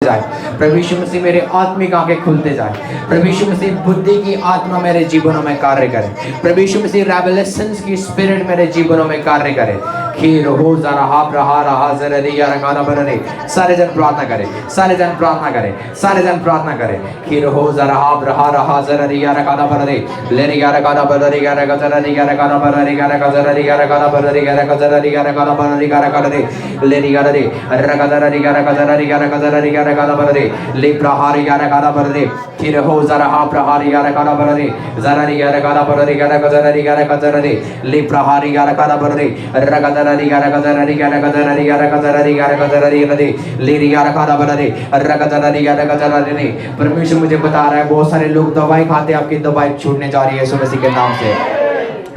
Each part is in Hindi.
जाए। प्रभु यीशु मसीह मेरे आत्मिक आंखें खुलते जाए। प्रभु यीशु मसीह बुद्धि की आत्मा मेरे जीवनों में कार्य करे। प्रभु यीशु मसीह रेवलेशंस की स्पिरिट मेरे जीवनों में कार्य करे। खीर हो जा रहा रहा जररिया रखाना बररे। सारे जन प्रार्थना करें, सारे जन प्रार्थना करें, सारे जन प्रार्थना करें। खीर हो जा रहा जररिया रखाना बररे। लेरिया रखाना बररिया रखा जररिया रखाना बररिया रखा जररिया रखाना बररिया रखा जररिया रखाना बररिया रखा रे लेरिया रे रखा जररिया रखा जररिया रखा जररिया रखाना बररे। ले प्रहारिया रखाना बररे। खीर हो जा रहा प्रहारिया रखाना बररे। जररिया रखाना बररिया रखा जररिया रखा जररे। ले प्रहारिया रखाना बररे। रखा जररिया रखा जररिया रखा जररिया रखा जररिया रखा जररिया रे लेरिया रखाना बररे। रखा जररिया रखा जररे। परमेश्वर मुझे बता रहा है बहुत सारे लोग दवाई खाते, आपकी दवाई छूटने जा रही है यीशु मसीह के नाम से।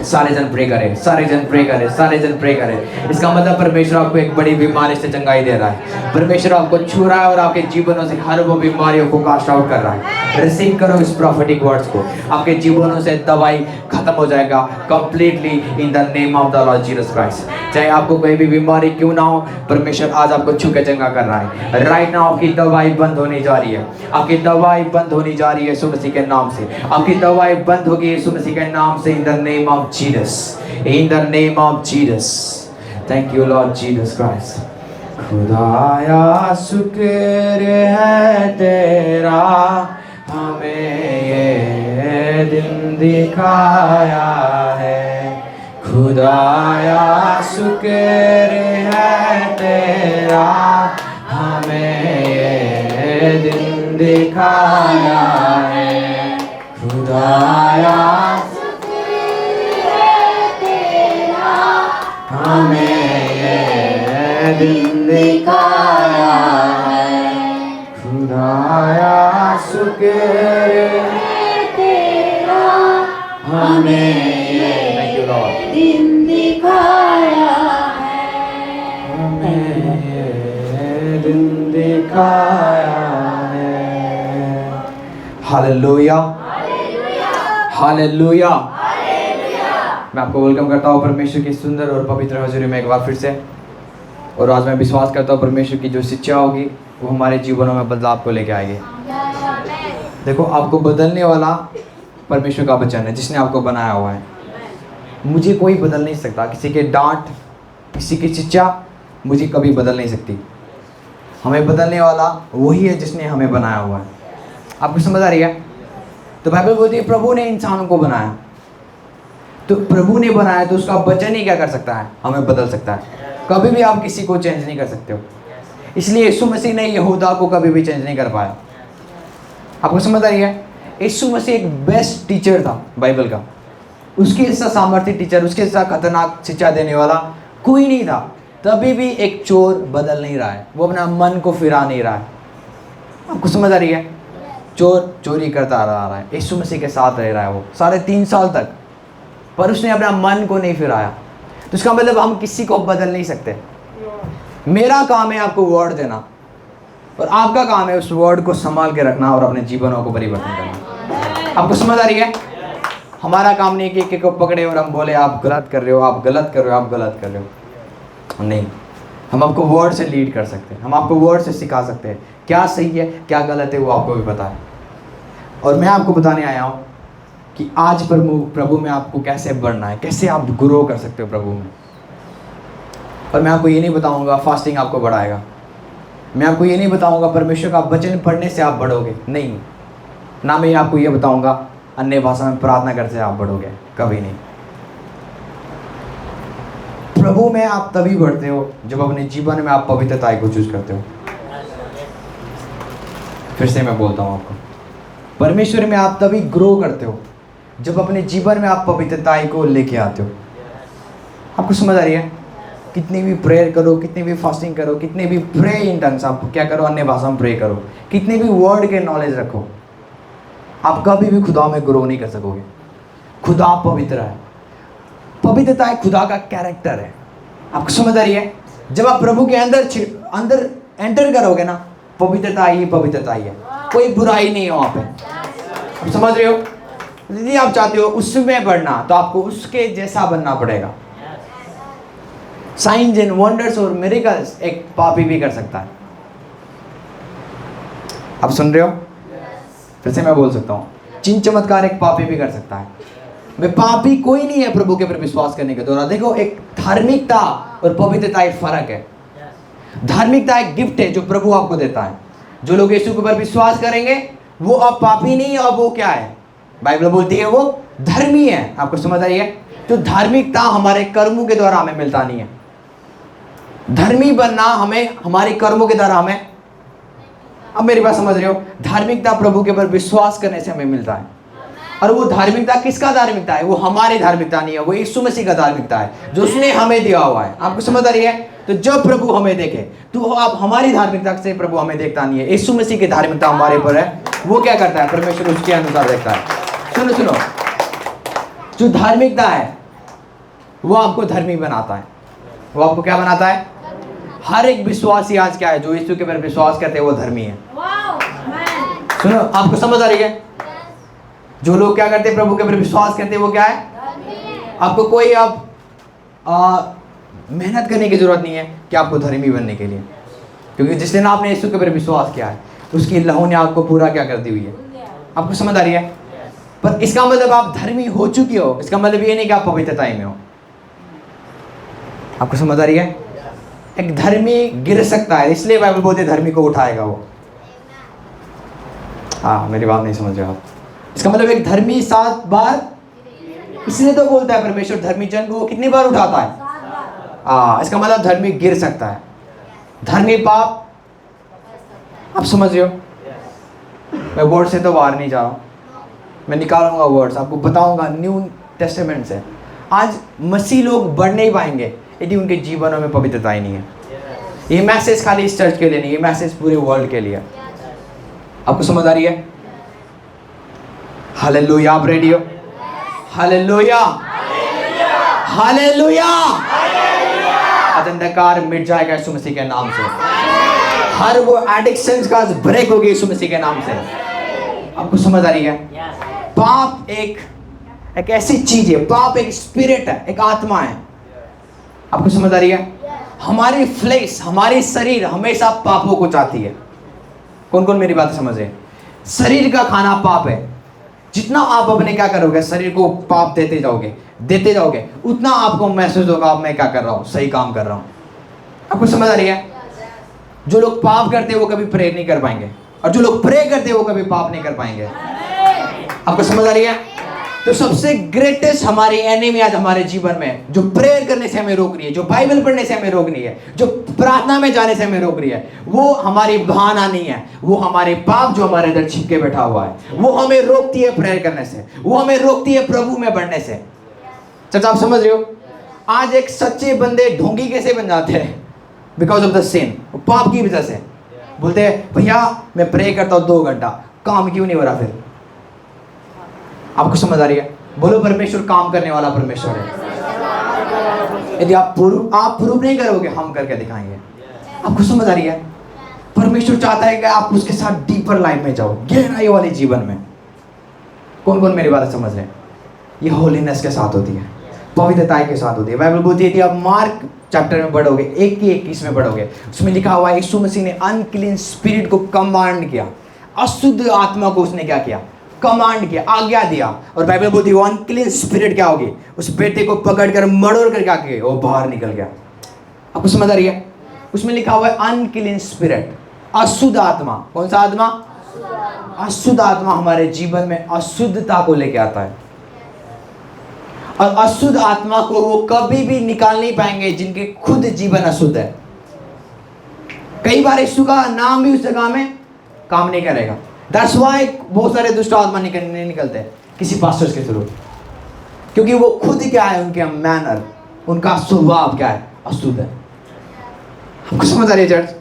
सारे जन प्रे करें, सारे जन प्रे करें, सारे जन प्रे करें। इसका मतलब परमेश्वर आपको एक बड़ी बीमारी से चंगाई दे रहा है। परमेश्वर आपको छू रहा है और आपके जीवनों से हर वो बीमारियों को कास्ट आउट कर रहा है। रिसीव करो इस प्रॉफिटिक वर्ड्स को। आपके जीवनों से दवाई खत्म हो जाएगा completely in the name of the Lord Jesus Christ. चाहे आपको कोई भी बीमारी क्यों ना हो, परमेश्वर आज आपको छू के चंगा कर रहा है। राइट नाउ आपकी दवाई बंद होने जा रही है। आपकी दवाई बंद होने जा रही है यीशु मसीह के नाम से। आपकी दवाई बंद होगी यीशु मसीह के नाम से in the name of Jesus, in the name of Jesus. Thank you Lord Jesus Christ. खुदाया शुक्र है तेरा, हमें ये दिन दिखाया है। खुदाया शुक्र है तेरा, हमें ये दिन दिखाया है। खुदाया हमें ये दिन दिखाया है। खुदाया शुक्र है तेरा, हमें ये दिन दिखाया है। हमें ये दिन दिखाया है। Hallelujah, hallelujah. मैं आपको वेलकम करता हूँ परमेश्वर की सुंदर और पवित्र हजूरी में एक बार फिर से। और आज मैं विश्वास करता हूँ परमेश्वर की जो शिक्षा होगी वो हमारे जीवनों में बदलाव को लेकर आएगी। देखो, आपको बदलने वाला परमेश्वर का वचन है जिसने आपको बनाया हुआ है। मुझे कोई बदल नहीं सकता। किसी के डांट, किसी की शिक्षा मुझे कभी बदल नहीं सकती। हमें बदलने वाला वही है जिसने हमें बनाया हुआ है। आपको समझ आ रही है? तो बाइबल बोलती है प्रभु ने इंसानों को बनाया। तो प्रभु ने बनाया तो उसका वचन ही क्या कर सकता है? हमें बदल सकता है। कभी भी आप किसी को चेंज नहीं कर सकते हो। इसलिए यीशु मसीह ने यहूदा को कभी भी चेंज नहीं कर पाया। आपको समझ आ रही है? यीशु मसीह एक बेस्ट टीचर था बाइबल का। उसके जैसा सामर्थ्य टीचर, उसके जैसा खतरनाक शिक्षा देने वाला कोई नहीं था। तभी भी एक चोर बदल नहीं रहा है, वो अपना मन को फिरा नहीं रहा है। आपको समझ आ रही है? चोर चोरी करता आ रहा है, यीशु मसीह के साथ रह रहा है वो 3.5 साल तक, पर उसने अपना मन को नहीं फिराया। तो इसका मतलब हम किसी को बदल नहीं सकते। मेरा काम है आपको वर्ड देना, और आपका काम है उस वर्ड को संभाल के रखना और अपने जीवनों को परिवर्तन करना। आपको समझ आ रही है? हमारा काम नहीं कि एक को पकड़े और हम बोले आप गलत कर रहे हो, आप गलत कर रहे हो, आप गलत कर रहे हो। नहीं, हम आपको वर्ड से लीड कर सकते हैं। हम आपको वर्ड से सिखा सकते हैं क्या सही है क्या गलत है, वो आपको भी पता है। और मैं आपको बताने आया हूँ कि आज प्रभु में आपको कैसे बढ़ना है, कैसे आप ग्रो कर सकते हो प्रभु में। और मैं आपको ये नहीं बताऊंगा फास्टिंग आपको बढ़ाएगा। मैं आपको ये नहीं बताऊंगा परमेश्वर का वचन पढ़ने से आप बढ़ोगे, नहीं। ना मैं आपको ये बताऊंगा अन्य भाषा में प्रार्थना करने से आप बढ़ोगे, कभी नहीं। प्रभु में आप तभी बढ़ते हो जब अपने जीवन में आप पवित्रता को चूज करते हो। फिर से मैं बोलता हूँ आपको, परमेश्वर में आप तभी ग्रो करते हो जब अपने जीवन में आप पवित्रता को लेके आते हो। आपको समझ आ रही है? कितनी भी प्रेयर करो, कितनी भी फास्टिंग करो, कितने भी प्रे इन टंग्स, आप क्या करो, अन्य भाषा में प्रे करो, कितने भी वर्ड के नॉलेज रखो, आप कभी भी खुदा में ग्रो नहीं कर सकोगे। खुदा पवित्र है। पवित्रता खुदा का कैरेक्टर है। आपको समझ आ रही है? जब आप प्रभु के अंदर एंटर करोगे ना, पवित्रता ही पवित्रता ही है, कोई बुराई नहीं है वहाँ पे। आप समझ रहे हो? यदि आप चाहते हो उसमें बढ़ना तो आपको उसके जैसा बनना पड़ेगा। साइंस एंड वंडर्स और मिरेकल्स एक पापी भी कर सकता है। आप सुन रहे हो? फिर से मैं बोल सकता हूँ, चिन्ह चमत्कार एक पापी भी कर सकता है। वे पापी कोई नहीं है प्रभु के ऊपर विश्वास करने के द्वारा। देखो, एक धार्मिकता और पवित्रता एक फर्क है। धार्मिकता एक गिफ्ट है जो प्रभु आपको देता है। जो लोग यीशु के ऊपर विश्वास करेंगे वो अब पापी नहीं है, अब वो क्या है? बाइबल बोलती है वो धर्मी है। आपको समझ आई है? तो धार्मिकता हमारे कर्मों के द्वारा हमें मिलता नहीं है। धर्मी बनना हमें हमारे कर्मों के द्वारा हमें, अब मेरी बात समझ रहे हो? धार्मिकता प्रभु के ऊपर विश्वास करने से हमें मिलता है। और वो धार्मिकता किसका धार्मिकता है? वो हमारी धार्मिकता नहीं है, वो यीशु मसीह का धार्मिकता है जो उसने हमें दिया हुआ है। आपको समझ आ रही है? तो जब प्रभु हमें देखे तो आप हमारी धार्मिकता से प्रभु हमें देखता नहीं है, यीशु मसीह की धार्मिकता हमारे ऊपर है। वो क्या करता है? परमेश्वर उसके अनुसार देखता है। सुनो सुनो, जो धार्मिकता है वो आपको धर्मी बनाता है। वो आपको क्या बनाता है? हर एक विश्वासी आज क्या है? जो यीशु के ऊपर विश्वास करते हैं वो धर्मी है। सुनो, आपको समझ आ रही है? जो लोग क्या करते हैं? प्रभु के ऊपर विश्वास करते हैं वो क्या है? आपको कोई अब मेहनत करने की जरूरत नहीं है कि आपको धर्मी बनने के लिए, क्योंकि जिस दिन आपने यीशु के ऊपर विश्वास किया है उसकी लहू ने आपको पूरा क्या कर दी हुई है। आपको समझ आ रही है? पर इसका मतलब आप धर्मी हो चुके हो, इसका मतलब ये नहीं कि आप पवित्रता में हो। आपको समझ आ रही है? एक धर्मी गिर सकता है, इसलिए बाइबल बोलते धर्मी को उठाएगा वो। हाँ, मेरी बात नहीं समझ रहे आप? इसका मतलब एक धर्मी 7 बार, इसलिए तो बोलता है परमेश्वर धर्मी जन को कितनी बार उठाता है। इसका मतलब धर्मी गिर सकता है। धर्मी पाप, आप समझ रहे हो? मैं वर्ड से तो बाहर नहीं जा रहा हूँ, मैं निकालूंगा वर्ड्स, आपको बताऊंगा न्यू टेस्टामेंट से। आज मसीह लोग बढ़ नहीं पाएंगे यदि उनके जीवनों में पवित्रता ही नहीं है। ये मैसेज खाली इस चर्च के लिए नहीं, ये मैसेज पूरे वर्ल्ड के लिए। आपको समझ आ रही है? हालेलुया। आप रेडी हो? Hallelujah, hallelujah. अंधकार मिट जाएगा यीशु मसीह के नाम से। हर वो एडिक्शंस का ब्रेक होगी यीशु मसीह के नाम से। आपको समझ आ रही है? पाप एक ऐसी चीज है, पाप एक स्पिरिट है, एक आत्मा है। आपको समझ आ रही है? हमारी फ्लेश, हमारी शरीर हमेशा पापों को चाहती है। कौन कौन मेरी बात समझ रहे? शरीर का खाना पाप है। जितना आप अपने क्या करोगे, शरीर को पाप देते जाओगे, उतना आपको महसूस होगा अब मैं क्या कर रहा हूँ, सही काम कर रहा हूँ। आपको समझ आ रही है? जो लोग पाप करते हैं वो कभी प्रे नहीं कर पाएंगे, और जो लोग प्रे करते हैं वो कभी पाप नहीं कर पाएंगे। आपको समझ आ रही है? तो सबसे ग्रेटेस्ट हमारी एनिमी आज हमारे जीवन में, जो प्रेयर करने से हमें रोक रही है, जो बाइबल पढ़ने से हमें रोक रही है, जो प्रार्थना में जाने से हमें रोक रही है, वो हमारी बहाना नहीं है, वो हमारे पाप जो हमारे अंदर छिपके बैठा हुआ है। वो हमें रोकती है प्रेयर करने से, वो हमें रोकती है प्रभु में बढ़ने से। चाचा, आप समझ रहे हो? आज एक सच्चे बंदे ढोंगी कैसे बन जाते हैं? बिकॉज ऑफ द सिन, पाप की वजह से। बोलते हैं भैया मैं प्रे करता हूँ 2 घंटा, काम क्यों नहीं हो रहा? फिर आपको समझ आ रही है? बोलो परमेश्वर काम करने वाला परमेश्वर है। यदि आप प्रूव नहीं करोगे, हम करके दिखाएंगे। आपको समझ आ रही है? परमेश्वर चाहता है कि आप उसके साथ डीपर लाइफ में जाओ, गहराई वाले जीवन में। कौन कौन मेरी बात समझ रहे हैं? ये होलीनेस के साथ होती है, पवित्रता के साथ होती है। बाइबल बोलती है कि आप मार्क चैप्टर में पढ़ोगे, 1:21 में पढ़ोगे, उसमें लिखा हुआ है यीशु मसीह ने अनक्लीन स्पिरिट को कमांड किया, अशुद्ध आत्मा को उसने क्या किया? कमांड किया, आज्ञा दिया। और बाइबल बोलती है वो अनक्लीन स्पिरिट क्या होगी? उस बेटे को पकड़कर मरोड़ कर क्या किया? वो बाहर निकल गया। आपको समझ आ रही है? उसमें लिखा हुआ है अनक्लीन स्पिरिट, अशुद्ध आत्मा। कौन सा आत्मा? अशुद्ध आत्मा हमारे जीवन में अशुद्धता को लेके आता है, और अशुद्ध आत्मा को वो कभी भी निकाल नहीं पाएंगे जिनके खुद जीवन अशुद्ध है। कई बार यीशु का नाम भी उस जगह में काम नहीं करेगा। That's why बहुत सारे दुष्ट आत्मा नहीं निकलते किसी पास्टर्स के थ्रू, क्योंकि वो खुद क्या है, उनके मैनर, उनका स्वभाव क्या है? अशुद्ध है। आपको समझ आ रही है चर्च?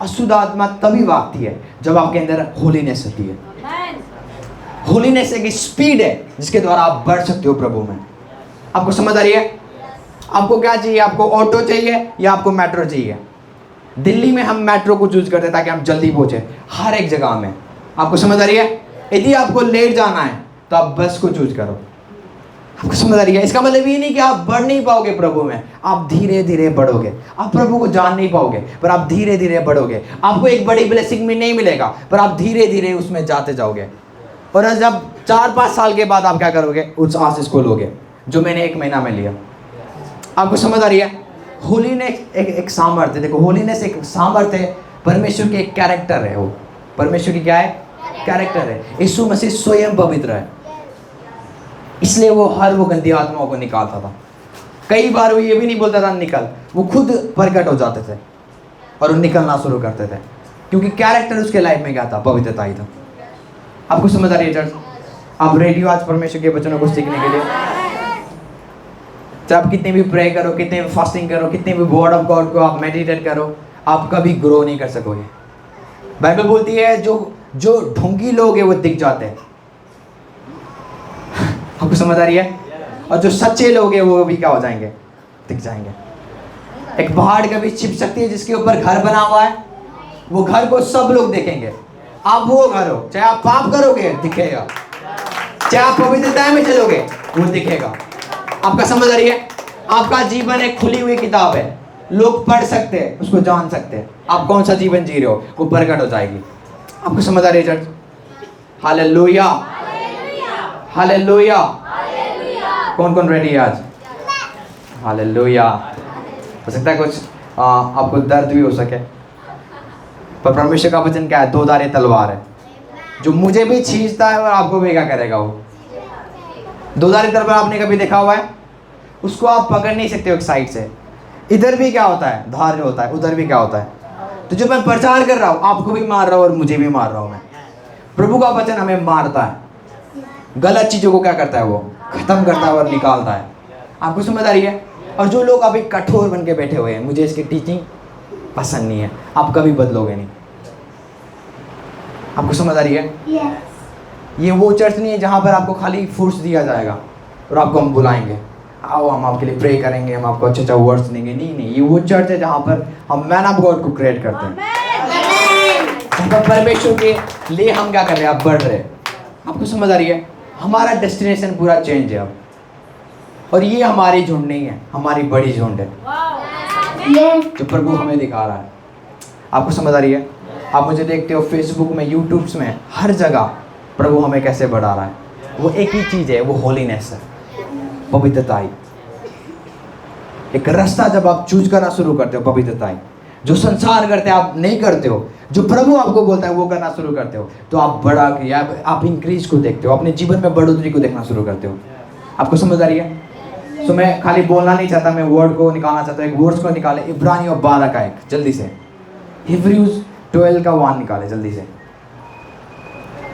अशुद्ध आत्मा तभी भागती है जब आपके अंदर होलीनेस होती है। होलीनेस एक स्पीड है जिसके द्वारा आप बढ़ सकते हो प्रभु में। आपको समझ आ रही है? आपको क्या चाहिए? आपको ऑटो चाहिए या आपको मेट्रो चाहिए? दिल्ली में हम मेट्रो को चूज करते हैं ताकि हम जल्दी पहुंचे हर एक जगह में। आपको समझ आ रही है? यदि आपको लेट जाना है तो आप बस को चूज करो। आपको समझ आ रही है? इसका मतलब ये नहीं कि आप बढ़ नहीं पाओगे प्रभु में, आप धीरे धीरे बढ़ोगे। आप प्रभु को जान नहीं पाओगे पर आप धीरे धीरे बढ़ोगे। आपको एक बड़ी ब्लेसिंग में नहीं मिलेगा पर आप धीरे धीरे उसमें जाते जाओगे। और जब 4-5 साल के बाद आप क्या करोगे? उस आशीष को लोगे जो मैंने 1 महीना में लिया। आपको समझ आ रही है? होलीनेस एक सामर्थ्य, देखो होलीनेस एक सामर्थ्य है, परमेश्वर के एक कैरेक्टर है। वो परमेश्वर की क्या है? कैरेक्टर है। यीशु मसीह स्वयं पवित्र है, इसलिए वो हर वो गंदी आत्माओं को निकालता था। कई बार वो ये भी नहीं बोलता था निकल, वो खुद प्रकट हो जाते थे और वो निकलना शुरू करते थे, क्योंकि कैरेक्टर उसके लाइफ में क्या था? पवित्रता ही था। आपको समझ आ रही है चर्च? आप रेडी हो आज परमेश्वर के वचनों को सीखने के लिए? चाहे आप कितने भी प्रे करो, कितने भी फास्टिंग करो, कितने भी वर्ड ऑफ गॉड को आप मेडिटेट करो, आप कभी ग्रो नहीं कर सकोगे। बाइबल बोलती है जो ढोंगी लोग हैं वो दिख जाते हैं। आपको समझ आ रही है? और जो सच्चे लोग हैं वो भी क्या हो जाएंगे? दिख जाएंगे। एक पहाड़ कभी छिप सकती है जिसके ऊपर घर बना हुआ है, वो घर को सब लोग देखेंगे। आप वो घर हो, चाहे आप पाप करोगे दिखेगा, चाहे आप पवित्रता में चलोगे वो दिखेगा। आपका समझ आ रही है? आपका जीवन एक खुली हुई किताब है, लोग पढ़ सकते हैं, उसको जान सकते हैं। आप कौन सा जीवन जी रहे हो वो प्रकट हो जाएगी। आपको समझ आ रही है चर्च? Hallelujah, hallelujah. कौन कौन रेडी है आज? हालेलुया। हो सकता है कुछ आपको दर्द भी हो सके, पर परमेश्वर का वचन क्या है? 2 धारी तलवार है, जो मुझे भी खींचता है और आपको भी क्या करेगा? वो 2 धारी तलवार आपने कभी देखा हुआ है? उसको आप पकड़ नहीं सकते हो एक साइड से। इधर भी क्या होता है? धार जो होता है, उधर भी क्या होता है? तो जो मैं प्रचार कर रहा हूँ आपको भी मार रहा हूँ और मुझे भी मार रहा हूँ मैं। प्रभु का वचन हमें मारता है, गलत चीज़ों को क्या करता है? वो खत्म करता है और निकालता है। आपको समझ आ रही है? और जो लोग अभी कठोर बन के बैठे हुए हैं, मुझे इसकी टीचिंग पसंद नहीं है, आप कभी बदलोगे नहीं। आपको समझ आ रही है? ये वो चर्च नहीं है जहाँ पर आपको खाली फोर्स दिया जाएगा और आपको हम बुलाएंगे, आओ हम आपके लिए प्रे करेंगे, हम आपको अच्छा वर्ड्स देंगे। नहीं, ये वो चर्च है जहाँ पर हम मैन ऑफ गॉड को क्रिएट करते हैं, जहाँ पर परमेश्वर के लिए हम क्या कर रहे हैं? आप बढ़ रहे हैं। आपको समझ आ रही है? हमारा डेस्टिनेशन पूरा चेंज है अब, और ये हमारी झुंड नहीं है, हमारी बड़ी झुंड है जो प्रभु हमें दिखा रहा है। आपको समझ आ रही है? आप मुझे देखते हो फेसबुक में, यूट्यूब्स में, हर जगह प्रभु हमें कैसे बढ़ा रहा है। वो एक ही चीज़ है, वो होलीनेस है, पवित्रताई। एक रास्ता जब आप चूज करना शुरू करते हो, पवित्रताई, जो संसार करते हैं आप नहीं करते हो, जो प्रभु आपको बोलता है वो करना शुरू करते हो, तो आप बड़ा या आप इंक्रीज को देखते हो, अपने जीवन में बढ़ोतरी को देखना शुरू करते हो। आपको समझ आ रही है? तो मैं खाली बोलना नहीं चाहता, मैं वर्ड को निकालना चाहता हूँ। एक वर्ड्स को निकाले, इब्रानियों 12 का 1 जल्दी से, हिब्रूज 12 का 1 निकाले जल्दी से।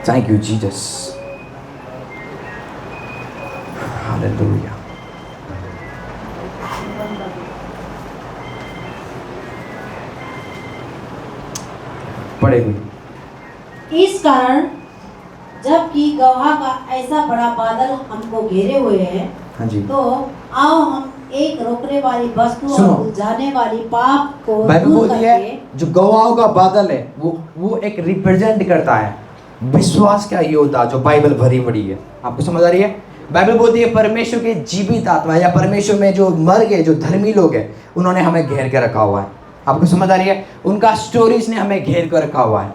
Thank you Jesus, hallelujah. पढ़े हुए। इस कारण जबकि गवाह का ऐसा बड़ा बादल हमको घेरे हुए है, हाँ जी, तो आओ हम एक रोकने वाली वस्तु सुनो। और उलझाने वाली पाप को बाइबल दूर बोलती है करके, जो गवाहों का बादल है वो एक रिप्रेजेंट करता है विश्वास का योद्धा जो बाइबल भरी पड़ी है। आपको समझ आ रही है? बाइबल बोलती है परमेश्वर के जीवित आत्मा या परमेश्वर में जो मर गए, जो धर्मी लोग हैं, उन्होंने हमें घेर के रखा हुआ है। आपको समझ आ रही है? उनका स्टोरीज ने हमें घेर कर रखा हुआ है।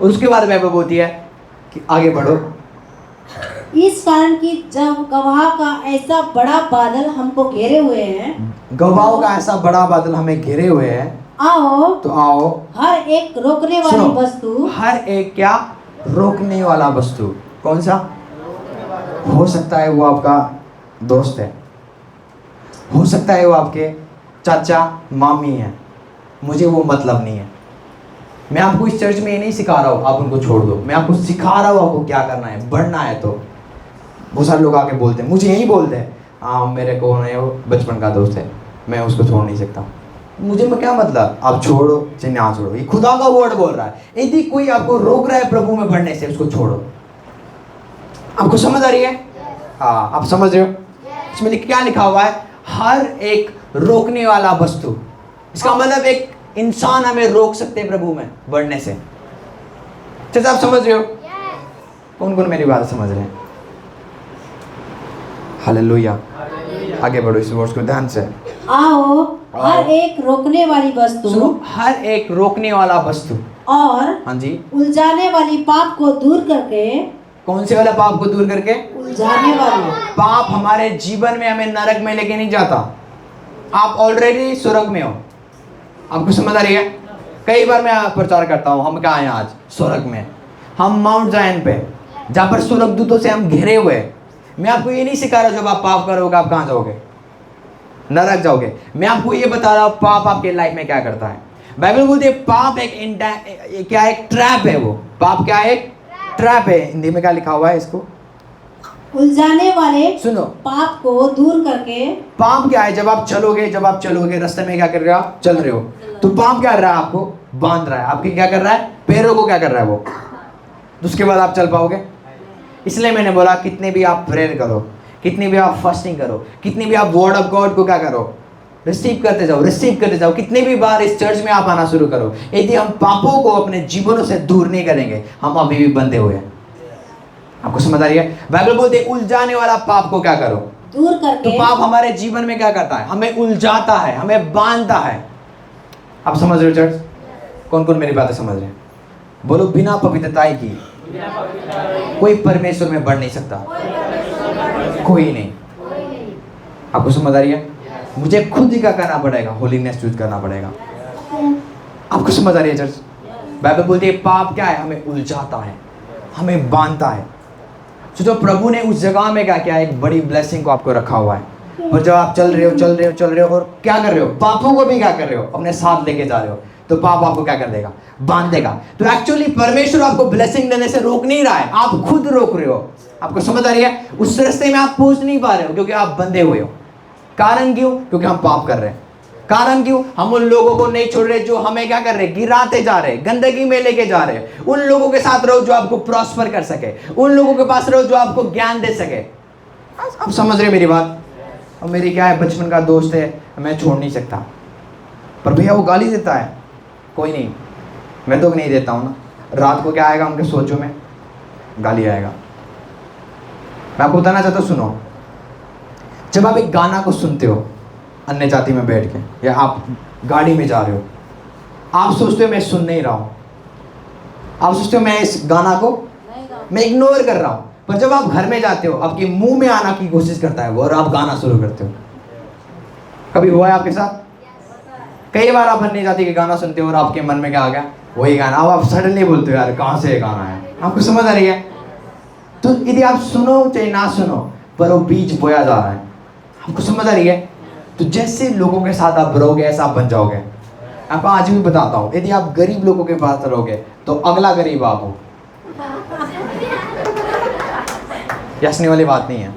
और उसके बाद बाइबल बोलती है कि आगे बढ़ो। इस कारण कि जब गवाह का ऐसा बड़ा बादल हमको घेरे हुए हैं, गवाहों का ऐसा बड़ा बादल हमें घेरे हुए है, आओ तो आओ हर एक रोकने वाली सुनो, वस्तु, हर एक क्या? रोकने वाला वस्तु। कौन सा? हो सकता है वो आपका दोस्त है, हो सकता है वो आपके चाचा मामी है, मुझे वो मतलब नहीं है। मैं आपको इस चर्च में ये नहीं सिखा रहा हूँ आप उनको छोड़ दो, मैं आपको सिखा रहा हूँ आपको क्या करना है, बढ़ना है। तो बहुत सारे लोग आके बोलते हैं, मुझे यही बोलते हैं, हाँ मेरे को है वो बचपन का दोस्त है, मैं उसको छोड़ नहीं सकता। मुझे में क्या मतलब? आप छोड़ो चाहे ना छोड़ो, ये खुदा का वर्ड बोल रहा है। यदि कोई आपको रोक रहा है प्रभु में बढ़ने से, उसको छोड़ो। आपको समझ आ रही है? हाँ, आप समझ रहे हो? इसमें क्या लिखा हुआ है? हर एक रोकने वाला वस्तु। इसका मतलब एक इंसान हमें रोक सकते हैं प्रभु में बढ़ने से। आप समझ रहे हो? कौन कौन मेरी बात समझ रहे हैं? हालेलुया। आगे बढ़ो इस वर्ष को ध्यान से। आओ हर एक रोकने वाली वस्तु सुनो, हर एक रोकने वाला वस्तु और हाँ जी, उलझाने वाली पाप को दूर करके, कौन से वाला पाप को दूर करके? उलझाने वाली। पाप हमारे जीवन में हमें नरक में लेके नहीं जाता। आप ऑलरेडी स्वर्ग में हो। आपको समझ आ रही है? कई बार मैं प्रचार करता हूँ, हम कहाँ हैं आज? स्वर्ग में। हम माउंट जायन पे, जहाँ पर स्वर्गदूतों से हम घिरे हुए हैं। मैं आपको ये नहीं सिखा रहा जब आप पाप करोगे आप कहाँ जाओगे? नरक जाओगे। मैं आपको ये बता रहा हूँ पाप आपके लाइफ में क्या करता है। बाइबल बोलती है पाप क्या एक ट्रैप है। वो पाप क्या है? एक ट्रैप है। हिंदी में क्या लिखा हुआ है इसको? उलझाने वाले सुनो, पाप को दूर करके। पाप क्या है? जब आप चलोगे रास्ते में क्या कर रहे हो? आप चल रहे हो तो पाप क्या कर रहा है? आपको बांध रहा है। आपके क्या कर रहा है? पैरों को क्या कर रहा है वो? तो उसके बाद आप चल पाओगे? इसलिए मैंने बोला कितने भी आप प्रेयर करो, कितनी भी आप फास्टिंग करो, कितनी भी आप वर्ड ऑफ गॉड को क्या करो? रिसीव करते जाओ। कितने भी बार इस चर्च में आप आना शुरू करो, यदि हम पापों को अपने जीवनों से दूर नहीं करेंगे हम अभी भी बंधे हुए हैं। आपको समझ आ रही है? बाइबल बोलते है उलझाने वाला पाप को क्या करो? दूर करके। तो पाप हमारे जीवन में क्या करता है? हमें उलझाता है, हमें बांधता है। आप समझ रहे हो चर्च? कौन कौन मेरी बातें समझ रहे हैं? बोलो, बिना पवित्रता की कोई परमेश्वर में बढ़ नहीं सकता। कोई नहीं। आपको समझ आ रही है? मुझे खुद ही क्या करना पड़ेगा? होलीनेस चूज करना पड़ेगा। आपको समझ आ रही है चर्च? बाइबल बोलती है पाप क्या है? हमें उलझाता है, हमें बांधता है। तो प्रभु ने उस जगह में क्या किया? एक बड़ी ब्लेसिंग को आपको रखा हुआ है। और जब आप चल रहे हो और क्या कर रहे हो? पापों को भी क्या कर रहे हो? अपने साथ लेके जा रहे हो, तो पाप आपको क्या कर देगा? बांध देगा। तो एक्चुअली परमेश्वर आपको ब्लेसिंग देने से रोक नहीं रहा है, आप खुद रोक रहे हो। आपको समझ आ रही है? उस रास्ते में आप पहुंच नहीं पा रहे हो क्योंकि आप बंधे हुए हो। कारण क्यों? क्योंकि हम पाप कर रहे हैं। कारण क्यों? हम उन लोगों को नहीं छोड़ रहे जो हमें क्या कर रहे? गिराते जा रहे, गंदगी में लेके जा रहे। उन लोगों के साथ रहो जो आपको प्रॉस्पर कर सके, उन लोगों के पास रहो जो आपको ज्ञान दे सके। आप समझ रहे मेरी बात? और मेरी क्या है, बचपन का दोस्त है, मैं छोड़ नहीं सकता। पर भैया वो गाली देता है। कोई नहीं, मैं तो नहीं देता हूँ ना। रात को क्या आएगा उनके सोचों में? गाली आएगा। मैं आपको बताना चाहता हूँ, सुनो। जब आप एक गाना को सुनते हो अन्य जाति में बैठ के, या आप गाड़ी में जा रहे हो, आप सोचते हो मैं सुन नहीं रहा हूँ, आप सोचते हो मैं इस गाना को मैं इग्नोर कर रहा हूँ। पर जब आप घर में जाते हो आपके मुंह में आना की कोशिश करता है वो, और आप गाना शुरू करते हो। कभी हुआ है आपके साथ? कई बार आप अन्य जाति के गाना सुनते हो और आपके मन में क्या आ गया? वही गाना। अब आप सडनली बोलते हो यार कहाँ से ये गाना है। आपको समझ आ रही है? तो यदि आप सुनो चाहे ना सुनो, पर वो बीज बोया जा रहा है। आपको समझ आ रही है? तो जैसे लोगों के साथ आप रहोगे ऐसा आप बन जाओगे। आपको आज भी बताता हूँ, यदि आप गरीब लोगों के पास रहोगे तो अगला गरीब आप हो। हंसने वाली बात नहीं है।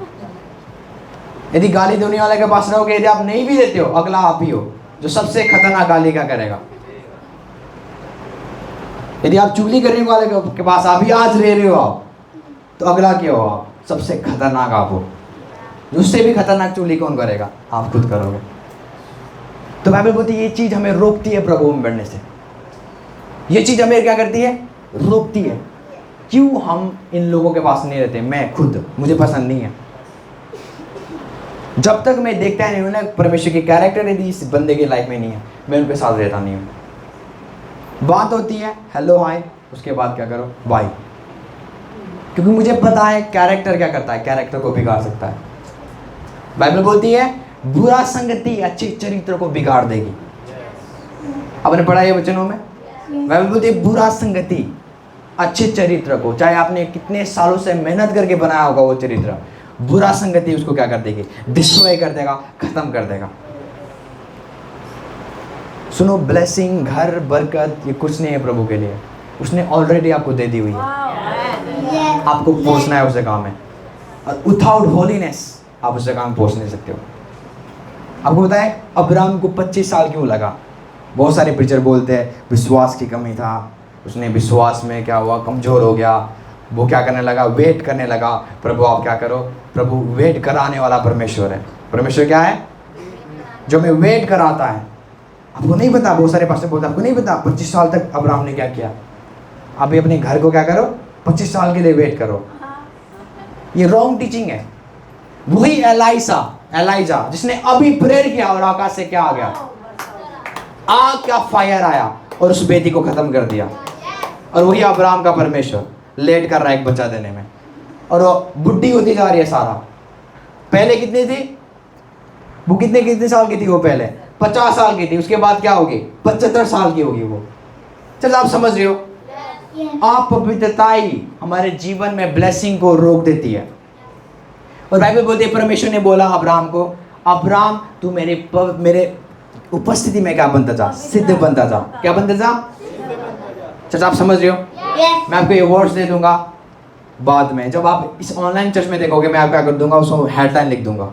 यदि गाली देने वाले के पास रहोगे, यदि आप नहीं भी देते हो, अगला आप ही हो जो सबसे खतरनाक गाली क्या करेगा। यदि आप चुगली करने वाले के पास आप ही आज रह रहे हो आप, तो अगला क्या हो? आप सबसे खतरनाक आप हो। उससे भी खतरनाक चुगली कौन करेगा? आप खुद करोगे। तो बाइबल बोलती है ये चीज हमें रोकती है प्रभु में बढ़ने से। ये चीज हमें क्या करती है? रोकती है। क्यों हम इन लोगों के पास नहीं रहते? मैं खुद, मुझे पसंद नहीं है। जब तक मैं देखता नहीं हूं ना परमेश्वर की कैरेक्टर यदि इस बंदे की लाइफ में नहीं है, मैं उनके साथ रहता नहीं हूं। बात होती है हेलो हाय, उसके बाद क्या करो? बाय। क्योंकि मुझे पता है कैरेक्टर क्या करता है, कैरेक्टर को बिगाड़ सकता है। बाइबल बोलती है बुरा संगति अच्छे चरित्र को बिगाड़ देगी। आपने पढ़ा है वचनों में? बाइबल बोलती है बुरा संगति अच्छे चरित्र को, चाहे आपने कितने सालों से मेहनत करके बनाया होगा वो चरित्र, बुरा संगति उसको क्या कर देगी? डिस्ट्रॉय कर देगा, खत्म कर देगा। सुनो, ब्लेसिंग, घर, बरकत ये कुछ नहीं है प्रभु के लिए, उसने ऑलरेडी आपको दे दी हुई है। आपको पहुंचना है उस जगह में, और विदाउट होलीनेस आप उस जगह में पहुंच नहीं सकते हो। आपको पता है अब्राहम को 25 साल क्यों लगा? बहुत सारे प्रीचर बोलते हैं विश्वास की कमी था, उसने विश्वास में क्या हुआ, कमज़ोर हो गया। वो क्या करने लगा? वेट करने लगा। प्रभु आप क्या करो? प्रभु वेट कराने वाला परमेश्वर है। परमेश्वर क्या है? जो हमें वेट कराता है। आपको नहीं पता, बहुत सारे पास्टर बोलते आपको नहीं पता 25 साल तक अब्राहम ने क्या किया। अभी अपने घर को क्या करो? 25 साल के लिए वेट करो। ये रॉन्ग टीचिंग है। वही एलाइजा जिसने अभी प्रेयर किया और आकाश से क्या आ गया, आग का फायर आया और उस बेटी को खत्म कर दिया। और वही अब्राहम का परमेश्वर लेट कर रहा है एक बच्चा देने में, और वो बुढ़ी होती जा रही है सारा। पहले कितनी थी वो, कितने साल की थी वो, पहले 50 साल की थी, उसके बाद क्या होगी 75 साल की होगी वो। चलो आप समझ रहे हो, अपवित्रताई हमारे जीवन में ब्लेसिंग को रोक देती है। और बाइबल बोलती है परमेश्वर ने बोला अब्राहम को, अब्राहम तू मेरे उपस्थिति में क्या बनता जा, सिद्ध बनता जा। क्या बनता जा? चर्च आप समझ रहे हो? मैं आपको ये वर्ड्स दे दूंगा बाद में, जब आप इस ऑनलाइन चर्च में देखोगे मैं आपको क्या कर दूंगा, उसको हेडलाइन लिख दूंगा।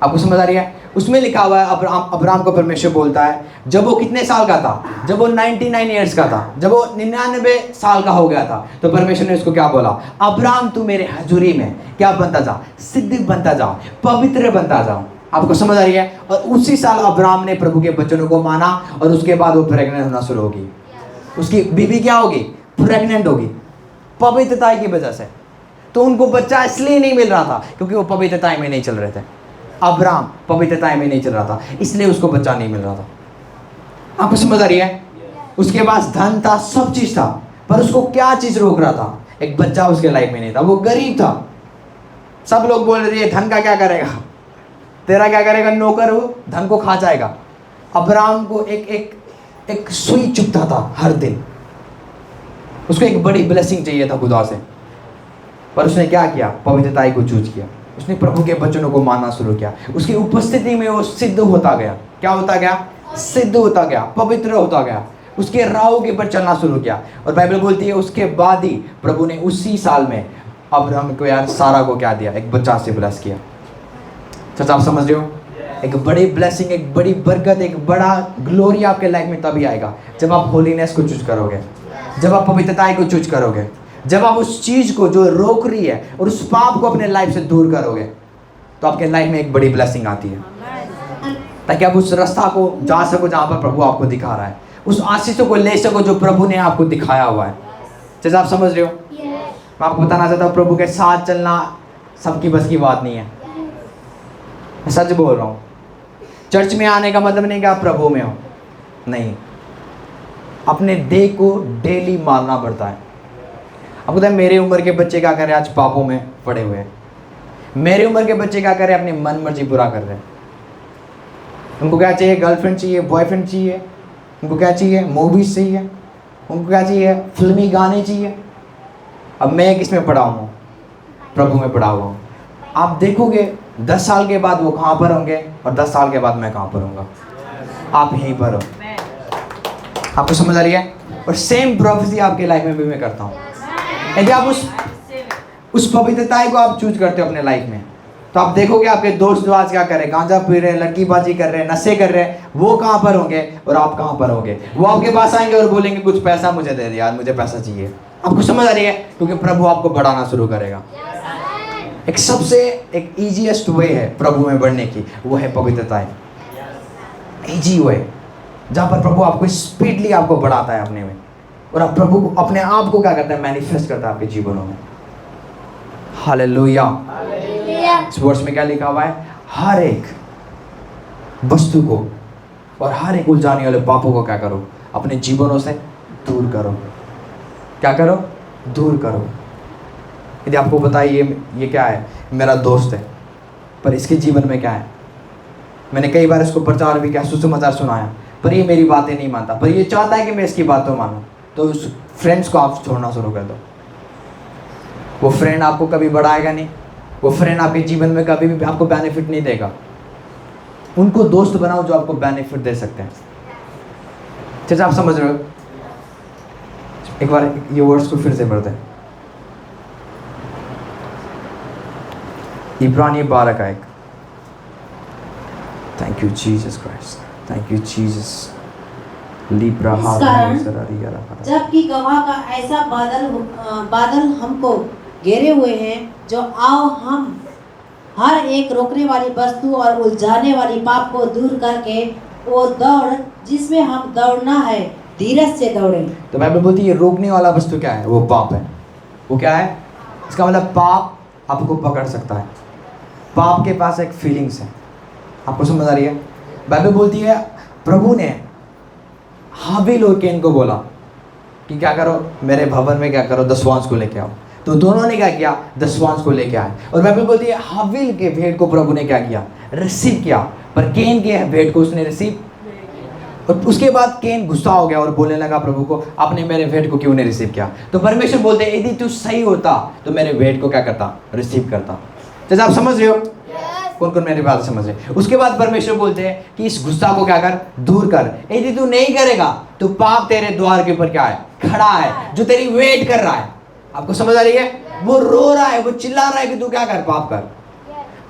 आपको समझ आ रही है? उसमें लिखा हुआ है अब्राहम को परमेश्वर बोलता है, जब वो कितने साल का था, जब वो 99 ईयर्स का था, जब वो 99 साल का हो गया था, तो परमेश्वर ने उसको क्या बोला, अब्राहम तू मेरे हजूरी में क्या बनता जा, सिद्ध बनता जा, पवित्र बनता जा। आपको समझ आ रही है? और उसी साल अब्राहम ने प्रभु के वचनों को माना, और उसके बाद वो प्रेग्नेंट होना शुरू होगी। उसकी बीवी क्या होगी? प्रेग्नेंट होगी, पवित्रता की वजह से। तो उनको बच्चा इसलिए नहीं मिल रहा था क्योंकि वो पवित्रता में नहीं चल रहे थे। अब्राहम पवित्रता में नहीं चल रहा था, इसलिए उसको बच्चा नहीं मिल रहा था। आपको समझ आ रही है? उसके पास धन था, सब चीज था, पर उसको क्या चीज रोक रहा था? एक बच्चा उसके लाइफ में नहीं था। वो गरीब था। सब लोग बोल रहे थे धन का क्या करेगा, तेरा क्या करेगा, नौकर हो, धन को खा जाएगा। अब्राहम को एक सुई चुभता था हर दिन। उसको एक बड़ी ब्लेसिंग चाहिए था खुदा से, पर उसने क्या किया? पवित्रता को चूज किया। उसने प्रभु के वचनों को मानना शुरू किया। उसकी उपस्थिति में वो सिद्ध होता गया। क्या होता गया? सिद्ध होता गया, पवित्र होता गया। उसके राहों के ऊपर चलना शुरू किया। और बाइबल बोलती है उसके बाद ही प्रभु ने उसी साल में अब्राहम को यार सारा को क्या दिया? एक बच्चा से ब्लेस किया। सच आप समझ रहे हो? एक बड़ी ब्लेसिंग, एक बड़ी बरकत, एक बड़ा ग्लोरी आपके लाइफ में तभी आएगा जब आप होलीनेस को चूज करोगे, जब आप पवित्रता को चूज करोगे, जब आप उस चीज को जो रोक रही है और उस पाप को अपने लाइफ से दूर करोगे, तो आपके लाइफ में एक बड़ी ब्लेसिंग आती है, ताकि आप उस रास्ता को जा सको जहां पर प्रभु आपको दिखा रहा है, उस आशीषों को ले सको जो प्रभु ने आपको दिखाया हुआ है। जैसे आप समझ रहे हो? मैं आपको बताना चाहता हूँ, प्रभु के साथ चलना सबकी बस की बात नहीं है। मैं सच बोल रहा हूँ। चर्च में आने का मतलब नहीं कि आप प्रभु में हो, नहीं। अपने देह को डेली मारना पड़ता है। अब पता है मेरे उम्र के बच्चे क्या कर रहे हैं? आज पापों में पड़े हुए हैं। मेरे उम्र के बच्चे क्या कर रहे हैं? अपनी मन मर्जी पूरा कर रहे हैं। उनको क्या चाहिए? गर्लफ्रेंड चाहिए, बॉयफ्रेंड चाहिए, उनको क्या चाहिए? मूवीज चाहिए, उनको क्या चाहिए? फिल्मी गाने चाहिए। अब मैं किस में पड़ा हूँ? प्रभु में पड़ा हुआ हूँ। आप देखोगे 10 साल के बाद वो कहाँ पर होंगे और 10 साल के बाद मैं कहाँ पर होऊंगा। आप यहीं पर हो। आपको समझ आ रही है? और सेम प्रोफेसी आपके लाइफ में भी मैं करता हूँ। यदि आप उस पवित्रता को आप चूज करते हो अपने लाइफ में, तो आप देखोगे आपके दोस्त जो आज क्या कर रहे हैं, गांजा पी रहे हैं, लड़कीबाजी कर रहे हैं, नशे कर रहे हैं, वो कहाँ पर होंगे और आप कहाँ पर होंगे। वो आपके पास आएंगे और बोलेंगे कुछ पैसा मुझे दे दे यार, मुझे पैसा चाहिए। आपको समझ आ रही है? क्योंकि प्रभु आपको बढ़ाना शुरू करेगा। एक ईजीएस्ट वे है प्रभु में बढ़ने की, वो है पवित्रता। ईजी वे जहाँ पर प्रभु आपको स्पीडली आपको बढ़ाता है अपने में, और आप प्रभु को अपने आप को क्या करता है? मैनिफेस्ट करता है आपके जीवनों में। हालेलुया। इस वर्ष में क्या लिखा हुआ है? हर एक वस्तु को और हर एक उलझाने वाले पापों को क्या करो? अपने जीवनों से दूर करो। क्या करो? दूर करो। यदि आपको बताइए ये क्या है? मेरा दोस्त है, पर इसके जीवन में क्या है? मैंने कई बार इसको प्रचार भी किया, सुसमाचार सुनाया, पर ये मेरी बातें नहीं मानता, पर ये चाहता है कि मैं इसकी बातों मानूं। तो उस फ्रेंड्स को आप छोड़ना शुरू कर दो। वो फ्रेंड आपको कभी बढ़ाएगा नहीं, वो फ्रेंड आपके जीवन में कभी भी आपको बेनिफिट नहीं देगा। उनको दोस्त बनाओ जो आपको बेनिफिट दे सकते हैं। जैसे आप समझ रहे हो? एक बार ये वर्ड्स को फिर से पढ़ते हैं। इब्रानी 12 का 1। Thank you Jesus Christ, thank you Jesus. Libra जबकि गवाह का ऐसा बादल हमको घेरे हुए हैं, जो आओ हम हर एक रोकने वाली वस्तु और उलझाने वाली पाप को दूर करके वो दौड़ जिसमें हम दौड़ना है, धीरज से दौड़े। तो बाइबल बोलती है ये रोकने वाला वस्तु क्या है? वो पाप है। वो क्या है? इसका मतलब पाप आपको पकड़ सकता है, पाप के पास एक फीलिंग्स है। आपको समझ आ रही है? बाइबल बोलती है प्रभु ने हाबिल और कैन को बोला कि क्या करो, मेरे भवन में क्या करो, दसवांश को लेके आओ। तो दोनों ने क्या किया, दसवांश को लेके आए। और बाइबल बोलती है हाबिल के भेंट को प्रभु ने क्या किया, रिसीव किया, पर कैन के भेंट को उसने रिसीव। और उसके बाद कैन गुस्सा हो गया और बोलने लगा प्रभु को, आपने मेरे भेंट को क्यों नहीं रिसीव किया? तो परमेश्वर बोलते हैं यदि तू सही होता तो मेरे भेंट को क्या करता, रिसीव करता। जैसे आप समझ रहे हो? कौन कौन मेरी बात समझ रहे? उसके बाद परमेश्वर बोलते हैं कि इस गुस्सा को क्या कर, दूर कर। यदि तू नहीं करेगा तो पाप तेरे द्वार के ऊपर क्या है, खड़ा है, जो तेरी वेट कर रहा है। आपको समझ आ रही है? वो रो रहा है, वो चिल्ला रहा है कि तू क्या कर, पाप कर।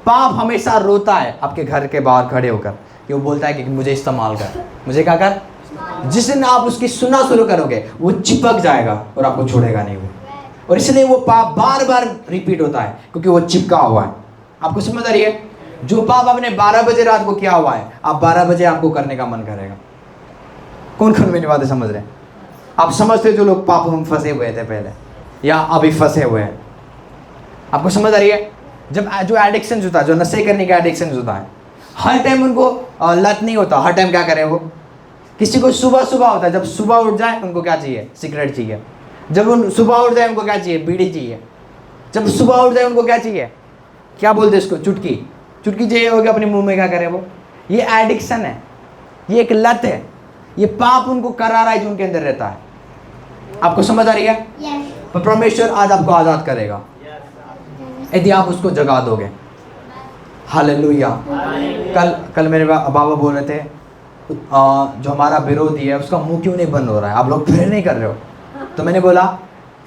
पाप हमेशा रोता है आपके घर के बाहर खड़े होकर, कि वो बोलता है कि मुझे इस्तेमाल कर, मुझे क्या कर। जिस दिन आप उसकी सुनना शुरू करोगे वो चिपक जाएगा और आपको छोड़ेगा नहीं वो। और इसलिए वो पाप बार बार रिपीट होता है क्योंकि वो चिपका हुआ है। आपको समझ आ रही है? जो पाप आपने 12 बजे रात को किया हुआ है, आप 12 बजे आपको करने का मन करेगा। कौन कौन मेरी बातें समझ रहे हैं? आप समझते हो जो लोग पापों में फंसे हुए थे पहले या अभी फंसे हुए हैं? आपको समझ आ रही है? जब जो एडिक्शन होता है, जो नशे करने का एडिक्शन होता है, हर टाइम उनको लत नहीं होता, हर टाइम क्या करें वो। किसी को सुबह सुबह होता है, जब सुबह उठ जाए उनको क्या चाहिए, सिगरेट चाहिए। जब उन सुबह उठ जाए उनको क्या चाहिए, बीड़ी चाहिए। जब सुबह उठ जाए उनको क्या चाहिए, क्या बोलते हैं इसको, चुटकी। चुटकी चाहिए होगी, अपने मुंह में क्या करें वो। ये एडिक्शन है, ये एक लत है, ये पाप उनको करा रहा है जो उनके अंदर रहता है। आपको समझ आ रही है? पर परमेश्वर आज आपको आज़ाद करेगा यदि आप उसको जगा दोगे। हालेलुया। कल मेरे बाबा बोल रहे थे जो हमारा विरोधी है उसका मुंह क्यों नहीं बंद हो रहा है, आप लोग प्रेयर नहीं कर रहे हो। तो मैंने बोला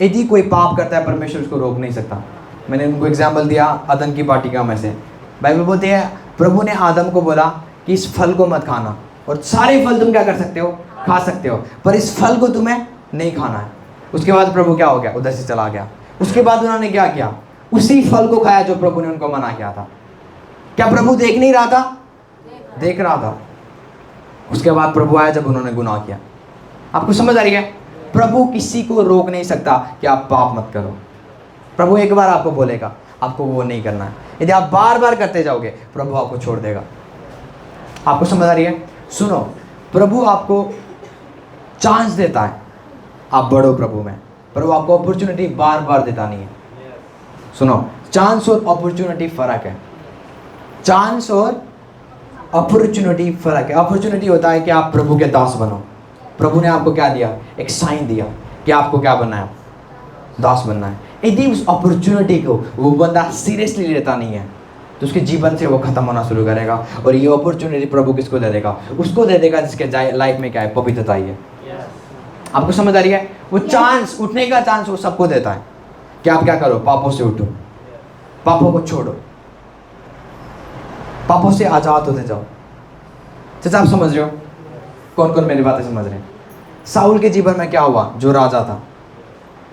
यदि कोई पाप करता है परमेश्वर उसको रोक नहीं सकता। मैंने उनको एग्जाम्पल दिया अदन की वाटिका में से। बाइबल बोलती है प्रभु ने आदम को बोला कि इस फल को मत खाना, और सारे फल तुम क्या कर सकते हो, खा सकते हो, पर इस फल को तुम्हें नहीं खाना है। उसके बाद प्रभु क्या हो गया, उधर से चला गया। उसके बाद उन्होंने क्या किया, उसी फल को खाया जो प्रभु ने उनको मना किया था। क्या प्रभु देख नहीं रहा था? देख रहा था। उसके बाद प्रभु आया जब उन्होंने गुनाह किया। आपको समझ आ रही है? प्रभु किसी को रोक नहीं सकता कि आप पाप मत करो। प्रभु एक बार आपको बोलेगा, आपको वो नहीं करना है। यदि आप बार बार करते जाओगे प्रभु आपको छोड़ देगा। आपको समझ आ रही है? सुनो, प्रभु आपको चांस देता है, आप बढ़ो प्रभु में। प्रभु आपको अपॉर्चुनिटी बार बार देता नहीं है। सुनो, चांस और अपॉर्चुनिटी फर्क है। चांस और अपॉर्चुनिटी फर्क है। अपॉर्चुनिटी होता है कि आप प्रभु के दास बनो। प्रभु ने आपको क्या दिया, एक साइन दिया कि आपको क्या बनना है, दास बनना है। यदि उस अपॉर्चुनिटी को वो बंदा सीरियसली लेता नहीं है तो उसके जीवन से वो खत्म होना शुरू करेगा। और ये अपॉर्चुनिटी प्रभु किसको दे देगा, उसको दे देगा जिसके लाइफ में क्या है, पवित्रता ही है। आपको समझ आ रही है? वो चांस, उठने का चांस वो सबको देता है कि आप क्या करो, पापों से उठो, पापों को छोड़ो, पापों से आजाद होते जाओ। जैसे आप समझ रहे हो? कौन कौन मेरी बातें समझ रहे हैं? साउल के जीवन में क्या हुआ, जो राजा था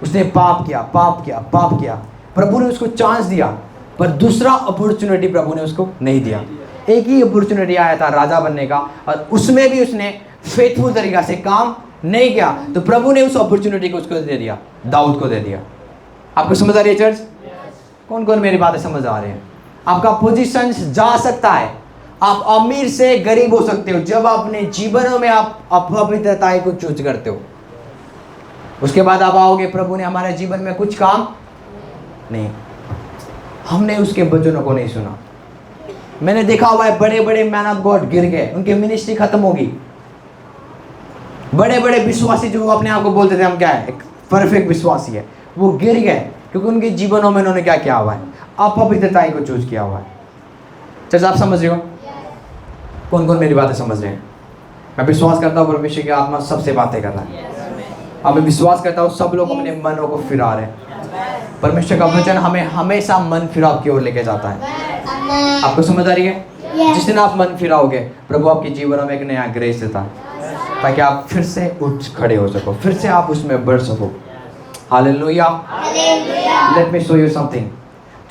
उसने पाप किया, पाप किया, पाप किया। प्रभु ने उसको चांस दिया पर दूसरा अपॉर्चुनिटी प्रभु ने उसको नहीं दिया। एक ही अपॉर्चुनिटी आया था राजा बनने का, और उसमें भी उसने फेथफुल तरीका से काम नहीं किया, तो प्रभु ने उस अपॉर्चुनिटी को उसको दे दिया, दाऊद को दे दिया। आपको समझ आ रही है चर्च? कौन कौन मेरी बातें समझ आ रही है? आपका पोजीशन जा सकता है, आप अमीर से गरीब हो सकते हो जब अपने जीवनों में आप अपवित्रता को चूज करते हो। उसके बाद आप आओगे, प्रभु ने हमारे जीवन में कुछ काम नहीं, हमने उसके वचनों को नहीं सुना। मैंने देखा हुआ है बड़े बड़े मैन ऑफ गॉड गिर गए, उनकी मिनिस्ट्री खत्म होगी। बड़े बड़े विश्वासी जो अपने आप को बोलते थे हम क्या है, एक परफेक्ट विश्वासी है, वो गिर गए क्योंकि उनके जीवनों में उन्होंने क्या किया हुआ है, अपवित्रता को चूज किया हुआ है। चर्च आप समझ रहे हो? कौन कौन मेरी बातें समझ रहे हैं? मैं विश्वास करता हूँ परमेश्वर की आत्मा सबसे बातें कर रहा है। अब मैं विश्वास करता हूँ सब लोग अपने मनों को फिरा रहे हैं। परमेश्वर का वचन हमें हमेशा मन फिराव की ओर लेके जाता है। आपको समझ आ रही है? जिस दिन आप मन फिराओगे प्रभु आपके जीवन में एक नया ग्रेस देता है ताकि आप फिर से उठ खड़े हो सको, फिर से आप उसमें बढ़ सको। Hallelujah. Let me show you something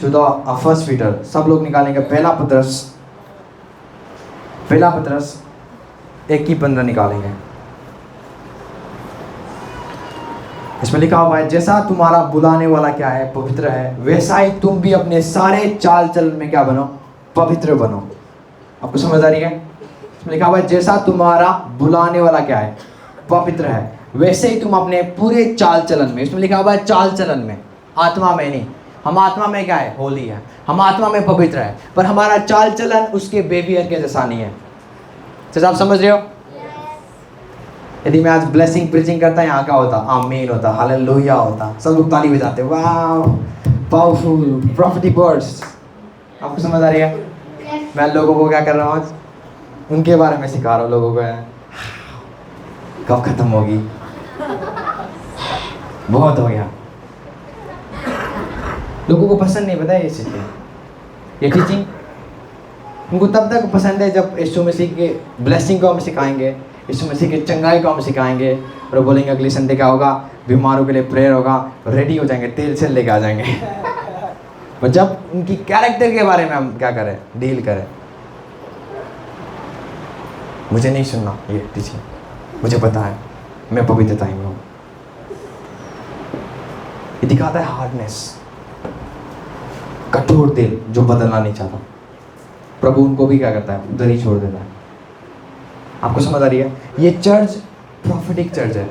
to the first Peter. सब लोग निकालेंगे पहला पत्रस 1:15 निकालेंगे। इसमें लिखा हुआ है, जैसा तुम्हारा बुलाने वाला क्या है, पवित्र है, वैसा ही तुम भी अपने सारे चाल चलन में क्या बनो, पवित्र बनो। आपको समझ आ रही है? इसमें लिखा हुआ है जैसा तुम्हारा बुलाने वाला क्या है, पवित्र है, वैसे ही तुम अपने पूरे चाल चलन में, इसमें लिखा हुआ है चाल चलन में, आत्मा में नहीं। हम आत्मा में क्या है, होली है, हम आत्मा में पवित्र है, पर हमारा चाल चलन उसके बिहेवियर के जैसा नहीं है। जैसा आप समझ रहे हो? यदि मैं आज ब्लेसिंग प्रीचिंग करता यहाँ क्या होता, आमीन होता, हालेलुया होता, सब लोग ताली बजाते, वाह पावरफुल प्रॉफिटिक वर्ड्स। आपको समझ आ रही है? मैं लोगों को क्या कर रहा हूँ आज, उनके बारे में सिखा रहा हूँ लोगों को, कब खत्म होगी, बहुत हो गया। लोगों को पसंद नहीं, पता है ये चीज़ें, ये टीचिंग उनको तब तक पसंद है जब यीशु मसीह के ब्लेसिंग को हम सिखाएंगे, यीशु मसीह की चंगाई को हम सिखाएंगे और बोलेंगे अगली संडे क्या होगा, बीमारों के लिए प्रेयर होगा, रेडी हो जाएंगे, तेल से लेके आ जाएंगे। और जब उनकी कैरेक्टर के बारे में हम क्या करें, डील करें, मुझे नहीं सुनना ये टीचिंग, मुझे पता है मैं पवित्रता में हूँ। ये दिखाता है हार्डनेस, कठोर दिल जो बदलना नहीं चाहता। प्रभु उनको भी क्या करता है, उधर ही छोड़ देता है। आपको समझ आ रही है? ये चर्च प्रॉफिटिक चर्च है।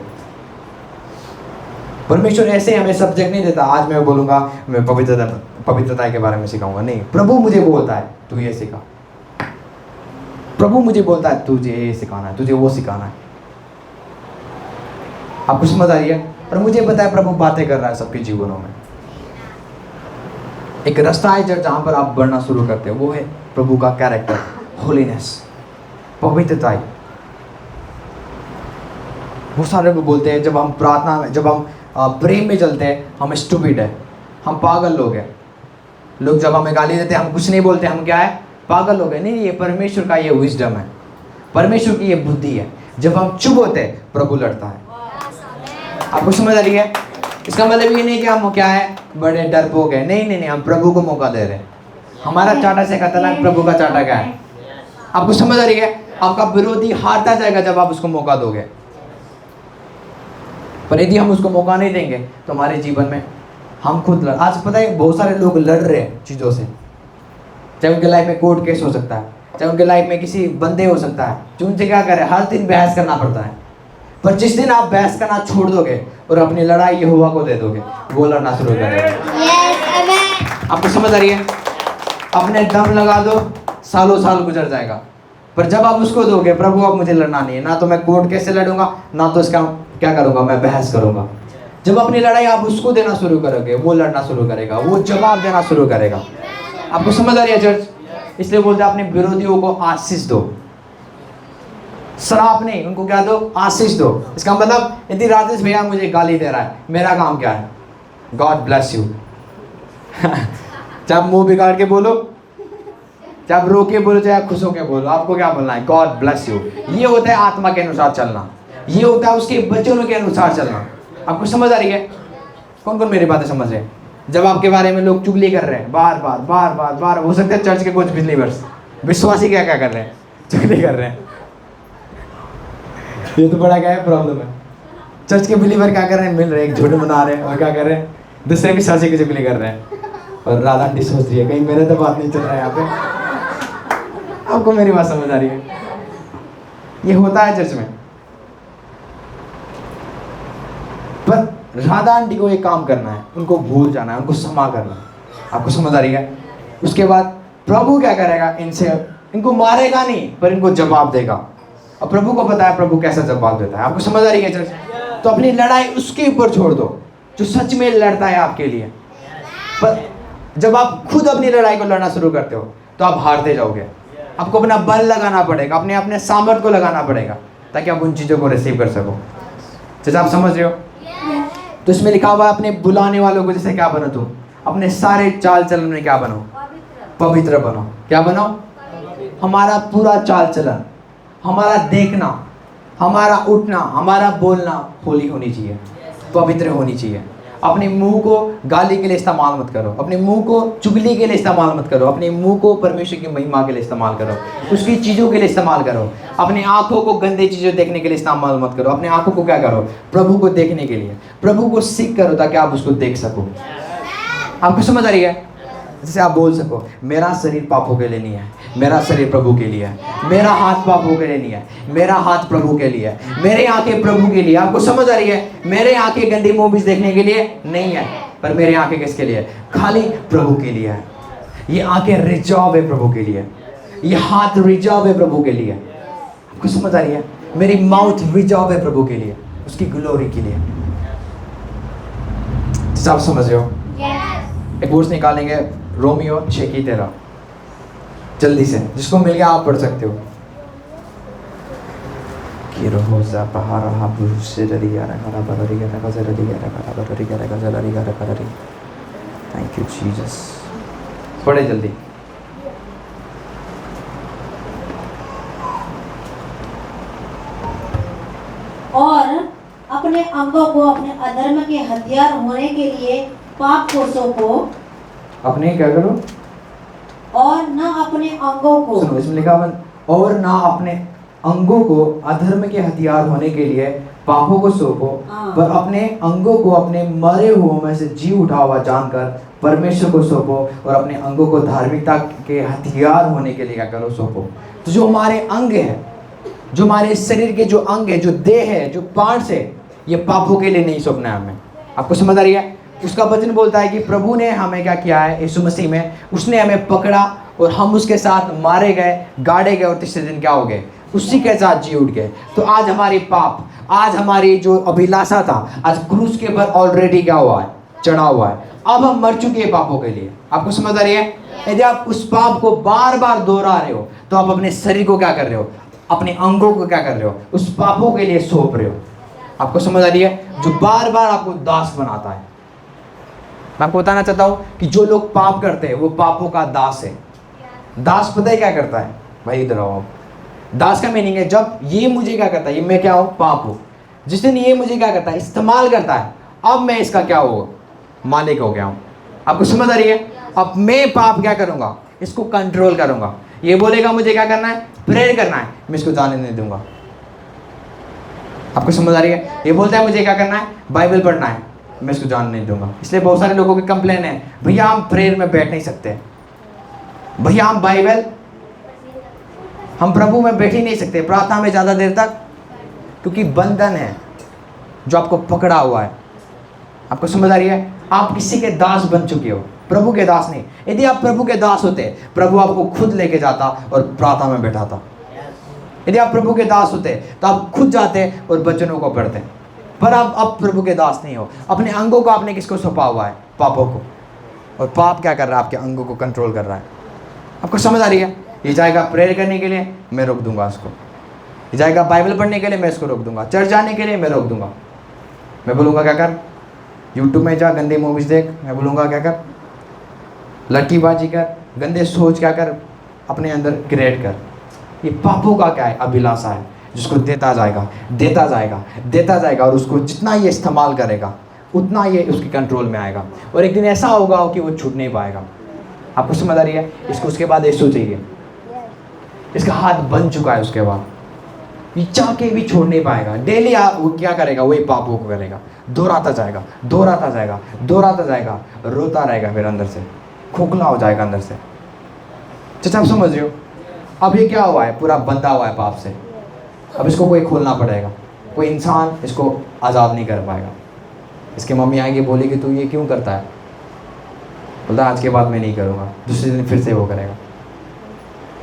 परमेश्वर ऐसे हमें सब्जेक्ट नहीं देता, आज मैं बोलूंगा मैं पवित्रता के बारे में सिखाऊंगा, नहीं। प्रभु मुझे बोलता है तू ये सिखा, प्रभु मुझे बोलता है तुझे ये सिखाना है, तुझे वो सिखाना है। आपको समझ आ रही है? और मुझे पता है प्रभु बातें कर रहा है सबके जीवनों में। एक रास्ता है जहाँ पर आप बढ़ना शुरू करते हो, वो है प्रभु का कैरेक्टर, होलीनेस, पवित्रता। वो सारे लोग बोलते हैं जब हम प्रार्थना में, जब हम प्रेम में चलते हैं, हम स्टूपिड है, हम पागल लोग हैं। लोग जब हमें गाली देते हैं, हम कुछ नहीं बोलते, हम क्या है, पागल लोग हैं। नहीं, ये परमेश्वर का ये विजडम है, परमेश्वर की ये बुद्धि है। जब हम चुप होते हैं, प्रभु लड़ता है। आपको समझ आ रही है? इसका मतलब ये नहीं कि हम क्या है, बड़े डरपोक है, नहीं नहीं नहीं, हम प्रभु को मौका दे रहे हैं। हमारा चाटा से खतरनाक प्रभु का चाटा क्या है? आपको समझ आ रही है? आपका विरोधी हारता जाएगा जब आप उसको मौका दोगे, पर यदि हम उसको मौका नहीं देंगे तो हमारे जीवन में हम खुद आज पता है बहुत सारे लोग लड़ रहे हैं चीज़ों से, चाहे उनके लाइफ में कोर्ट केस हो सकता है, चाहे उनके लाइफ में किसी बंदे हो सकता है जो उनसे क्या करे, हर दिन बहस करना पड़ता है। पर जिस दिन आप बहस करना छोड़ दोगे और अपनी लड़ाई यहोवा को दे दोगे, वो लड़ना शुरू करेगा। आपको समझ आ रही है? अपने दम लगा दो, सालों साल गुजर जाएगा, पर जब आप उसको दोगे, प्रभु अब मुझे लड़ना नहीं है, ना तो मैं कोर्ट केस से लड़ूंगा, ना तो इसका क्या करूंगा, मैं बहस करूंगा। जब अपनी लड़ाई आप उसको देना शुरू करोगे, वो लड़ना शुरू करेगा, वो जवाब देना शुरू करेगा। आपको समझ आ रही है चर्च? इसलिए बोलते हैं अपने विरोधियों को आशीष दो, श्राप नहीं, उनको क्या दो, आशीष दो। इसका मतलब यदि राजेश भैया मुझे गाली दे रहा है, मेरा काम क्या है, गॉड ब्लेस यू। चाहे मुंह बिगाड़ के बोलो, चाहे रो के बोलो, चाहे खुश होके बोलो, आपको क्या बोलना है, गॉड ब्लेस यू। ये होता है आत्मा के अनुसार चलना, ये होता है उसके वचनों के अनुसार चलना। आपको समझ आ रही है? कौन कौन मेरी बातें समझ रहे हैं? जब आपके बारे में लोग चुगली कर रहे हैं बार बार बार बार बार, हो सकता है चर्च के कुछ बिलीवर्स, विश्वासी क्या क्या कर रहे हैं, चुगली कर रहे हैं। ये तो बड़ा क्या है, प्रॉब्लम है। चर्च के बिलीवर क्या कर रहे हैं, मिल रहे हैं, एक झूठ बना रहे हैं, और क्या कर रहे हैं, दूसरे विश्वासी की चुगली कर रहे हैं। और राधा आंटी सोच रही है कहीं मेरे तो बात नहीं चल रहा है यहाँ पे। आपको मेरी बात समझ आ रही है? ये होता है चर्च में। पर राधा आंटी को एक काम करना है, उनको भूल जाना है, उनको क्षमा करना है। आपको समझ आ रही है? उसके बाद प्रभु क्या करेगा, इनसे, इनको मारेगा नहीं, पर इनको जवाब देगा। और प्रभु को पता है प्रभु कैसा जवाब देता है। आपको समझ आ रही है चर्च? तो अपनी लड़ाई उसके ऊपर छोड़ दो जो सच में लड़ता है आपके लिए। पर जब आप खुद अपनी लड़ाई को लड़ना शुरू करते हो तो आप हारते जाओगे। आपको अपना बल लगाना पड़ेगा, अपने अपने सामर्थ्य को लगाना पड़ेगा, ताकि आप उन चीज़ों को रिसीव कर सको। जैसे आप समझ रहे हो? तो इसमें लिखा हुआ है अपने बुलाने वालों को जैसे क्या बनो, तुम अपने सारे चाल चलन में क्या बनो, पवित्र बनो। क्या बनो? हमारा पूरा चाल चलन, हमारा देखना, हमारा उठना, हमारा बोलना होली होनी चाहिए, पवित्र होनी चाहिए। अपने मुंह को गाली के लिए इस्तेमाल मत करो, अपने मुंह को चुगली के लिए इस्तेमाल मत करो, अपने मुंह को परमेश्वर की महिमा के लिए इस्तेमाल करो, उसकी चीज़ों के लिए इस्तेमाल करो। अपनी आंखों को गंदे चीज़ें देखने के लिए इस्तेमाल मत करो, अपने आंखों को क्या करो, प्रभु को देखने के लिए, प्रभु को सीख करो ताकि आप उसको देख सको। आपको समझ आ रही है? जैसे आप बोल सको, मेरा शरीर पापों के लिए नहीं है, मेरा शरीर प्रभु के लिए है। मेरा हाथ पापों के लिए नहीं है, मेरा हाथ प्रभु के लिए है। मेरे आंखें प्रभु के लिए। आपको समझ आ रही है? मेरे आंखें गंदी मूवीज देखने के लिए नहीं है, पर मेरे आंखें किसके लिए? खाली प्रभु के लिए है। ये आंखें रिजर्व है प्रभु के लिए, ये हाथ रिजर्व है प्रभु के लिए। आपको समझ आ रही है? मेरी माउथ रिजर्व है प्रभु के लिए, उसकी ग्लोरी के लिए। आप समझ रहे हो? एक वर्स निकालेंगे, रोमियो 6:13, जल्दी से, जिसको मिल गया आप पढ़ सकते हो। Thank you Jesus. पढ़े जल्दी। और अपने अंगों को अपने अधर्म के हथियार होने के लिए पाप को सौंपो। अपने क्या करो? और न अपने अंगों को, सुनो, इसमें लिखा हुआ, और ना अपने अंगों को अधर्म के हथियार होने के लिए पापों को सौंपो, पर अपने अंगों को अपने मरे हुओं में से जी उठा हुआ जानकर परमेश्वर को सौंपो, और अपने अंगों को धार्मिकता के हथियार होने के लिए क्या करो? सौंपो। तो जो हमारे अंग है, जो हमारे शरीर के जो अंग है, जो देह है, जो पार्ट्स है, ये पापों के लिए नहीं सौंपना है हमें। आपको समझ आ रही है? उसका वचन बोलता है कि प्रभु ने हमें क्या किया है? यीशु मसीह में उसने हमें पकड़ा और हम उसके साथ मारे गए, गाड़े गए, और तीसरे दिन क्या हो गए? उसी के साथ जी उठ गए। तो आज हमारी पाप, आज हमारी जो अभिलाषा था, आज क्रूस के ऊपर ऑलरेडी क्या हुआ है? चढ़ा हुआ है। अब हम मर चुके हैं पापों के लिए। आपको समझ आ रही है? यदि आप उस पाप को बार बार दोहरा रहे हो, तो आप अपने शरीर को क्या कर रहे हो? अपने अंगों को क्या कर रहे हो? उस पापों के लिए सौंप रहे हो। आपको समझ आ रही है? जो बार बार आपको दास बनाता है। मैं आपको बताना चाहता हूं कि जो लोग पाप करते हैं वो पापों का दास है। दास पता है क्या करता है? भाई इधर आओ। दास का मीनिंग है, जब ये मुझे क्या करता है, ये मैं क्या हूँ? पाप हूँ। जिस दिन ये मुझे क्या करता है? इस्तेमाल करता है, अब मैं इसका क्या हूँ? मालिक हो गया हूँ। आपको समझ आ रही है? अब मैं पाप क्या करूँगा? इसको कंट्रोल करूँगा। ये बोलेगा मुझे क्या करना है? प्रेयर करना है, मैं इसको जाने नहीं दूंगा। आपको समझ आ रही है? ये बोलता है मुझे क्या करना है? बाइबल पढ़ना है, मैं इसको जाने नहीं दूंगा। इसलिए बहुत सारे लोगों की कंप्लेन है, भैया हम प्रेयर में बैठ नहीं सकते, भैया हम बाइबल, हम प्रभु में बैठ ही नहीं सकते, प्रार्थना में ज़्यादा देर तक, क्योंकि बंधन है जो आपको पकड़ा हुआ है। आपको समझ आ रही है? आप किसी के दास बन चुके हो, प्रभु के दास नहीं। यदि आप प्रभु के दास होते, प्रभु आपको खुद लेके जाता और प्रार्थना में बैठाता। यदि आप प्रभु के दास होते तो आप खुद जाते और वचनों को पढ़ते। पर आप अब प्रभु के दास नहीं हो। अपने अंगों को आपने किसको सौंपा हुआ है? पापों को। और पाप क्या कर रहा है? आपके अंगों को कंट्रोल कर रहा है। आपको समझ आ रही है? ये जाएगा प्रेयर करने के लिए, मैं रोक दूंगा उसको। ये जाएगा बाइबल पढ़ने के लिए, मैं इसको रोक दूंगा। चर्च जाने के लिए मैं रोक दूंगा। मैं बोलूँगा क्या कर? यूट्यूब में जा, गंदे मूवीज़ देख। मैं बोलूँगा क्या कर? लड़कीबाजी कर, गंदे सोच क्या कर, अपने अंदर क्रिएट कर। ये पापों का क्या है? अभिलाषा है, जिसको देता जाएगा, देता जाएगा, देता जाएगा, और उसको जितना ये इस्तेमाल करेगा उतना ये उसके कंट्रोल में आएगा। और एक दिन ऐसा होगा कि वो छूट नहीं पाएगा। आपको समझ आ रही है? इसको उसके बाद यीशु चाहिए। इसका हाथ बन चुका है, उसके बाद ये चाह के भी छोड़ नहीं पाएगा। डेली वो क्या करेगा? वही पापों को करेगा, दोहराता जाएगा, दोहराता जाएगा, दोहराता जाएगा, रोता रहेगा, फिर अंदर से खोखला हो जाएगा अंदर से। चाचा आप समझ रहे हो? अब ये क्या हुआ है? पूरा बंधा हुआ है पाप से। अब इसको कोई खोलना पड़ेगा। कोई इंसान इसको आज़ाद नहीं कर पाएगा। इसकी मम्मी आएगी, बोलेगी तू ये क्यों करता है? बोलता आज के बाद मैं नहीं करूँगा, दूसरे दिन फिर से वो करेगा,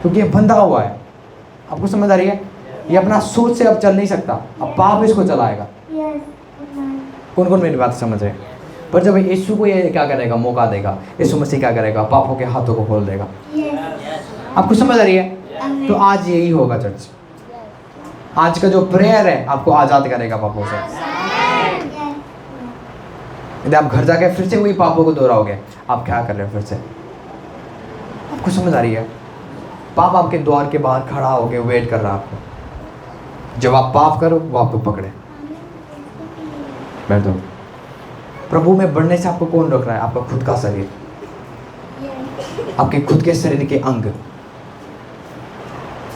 क्योंकि ये बंधा हुआ है। आपको समझ आ रही है? ये अपना सोच से अब चल नहीं सकता, अब पाप इसको चलाएगा। कौन कौन मेरी बात समझ रहे हैं? पर जब यीशु को ये क्या करेगा? मौका देगा। यीशु मसीह क्या करेगा? पापों के हाथों को खोल देगा। आपको समझ आ रही है? तो आज यही होगा चर्च। आज का जो प्रेयर है आपको आज़ाद करेगा पापों से। यदि आप घर जाके फिर से वही पापों को दोहराओगे, आप क्या कर रहे हो फिर से? आपको समझ आ रही है? पाप आपके द्वार के बाहर खड़ा होकर वेट कर रहा है आपको। जब आप पाप करो वो आपको पकड़े। बैठ दो। प्रभु में बढ़ने से आपको कौन रोक रहा है? आपका खुद का शरीर, आपके खुद के शरीर के अंग